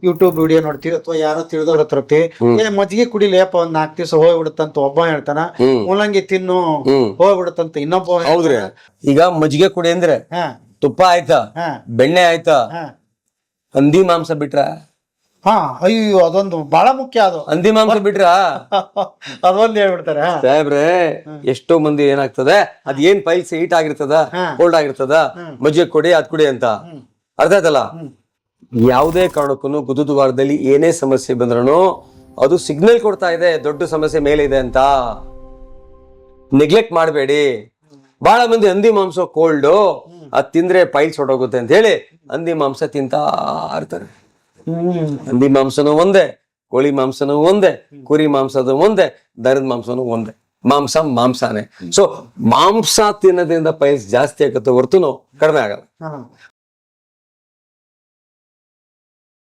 YouTube video ನೋಡ್ತೀವಿ ಅಥವಾ ಯಾರೋ ತಿಳಿದವ್ರ ಹತ್ರ ಹೋಗ್ತೀವಿ, ಏ ಮಜ್ಜಿಗೆ ಕುಡಿಲೇಪ ಒಂದ್ 4 ದಿವಸ ಹೋಗ್ಬಿಡುತ್ತಂತ ಒಬ್ಬ ಹೇಳ್ತಾನ, ಮೂಲಂಗಿ ತಿನ್ನು ಹೋಗ್ಬಿಡುತ್ತಂತ ಇನ್ನೊಬ್ಬ ಹೌದ್ರಿ. ಈಗ ಮಜ್ಜಿಗೆ ಕುಡಿ ಅಂದ್ರೆ ಹಾ ತುಪ್ಪ ಆಯ್ತಾ, ಹಾ ಬೆಣ್ಣೆ ಆಯ್ತಾ, ಹಾ ಹಂದಿ ಮಾಂಸ ಬಿಟ್ರ? ಹಾ ಅಯ್ಯೋ ಅದೊಂದು ಬಹಳ ಮುಖ್ಯ. ಅದು ಹಂದಿ ಮಾಂಸ ಬಿಟ್ರ ಅದೊಂದು ಹೇಳ್ಬಿಡ್ತಾರೆ. ಸಾಹೇಬ್ರೆ, ಎಷ್ಟೋ ಮಂದಿ ಏನಾಗ್ತದೆ, ಅದ್ ಏನ್ ಪೈಲ್ಸ್ ಹೀಟ್ ಆಗಿರ್ತದ, ಕೋಲ್ಡ್ ಆಗಿರ್ತದ, ಮಜ್ಜಿಗೆ ಕೊಡಿ ಅದ್ ಕುಡಿ ಅಂತ. ಅರ್ಥ ಆಯ್ತಲ್ಲ? ಯಾವುದೇ ಕಾರಣಕ್ಕೂ ಗುದದ್ವಾರದಲ್ಲಿ ಏನೇ ಸಮಸ್ಯೆ ಬಂದ್ರೂ ಅದು ಸಿಗ್ನಲ್ ಕೊಡ್ತಾ ಇದೆ ದೊಡ್ಡ ಸಮಸ್ಯೆ ಮೇಲೆ ಇದೆ ಅಂತ. ನೆಗ್ಲೆಕ್ಟ್ ಮಾಡಬೇಡಿ. ಬಹಳ ಮಂದಿ ಹಂದಿ ಮಾಂಸ ಕೋಲ್ಡ್, ಅದ್ ತಿಂದ್ರೆ ಪೈಲ್ಸ್ ಹೊಟ್ಟೋಗುತ್ತೆ ಅಂತ ಹೇಳಿ ಹಂದಿ ಮಾಂಸ ತಿಂತಾ ಇರ್ತಾರೆ. ಹಂದಿ ಮಾಂಸನೂ ಒಂದೇ, ಕೋಳಿ ಮಾಂಸನೂ ಒಂದೇ, ಕುರಿ ಮಾಂಸನೂ ಒಂದೇ, ದನದ ಮಾಂಸನೂ ಒಂದೇ. ಮಾಂಸಾನೇ. ಸೊ ಮಾಂಸ ತಿನ್ನೋದ್ರಿಂದ ಪೈಲ್ಸ್ ಜಾಸ್ತಿ ಆಗುತ್ತೆ ಹೊರತು ಕಡಿಮೆ ಆಗಲ್ಲ.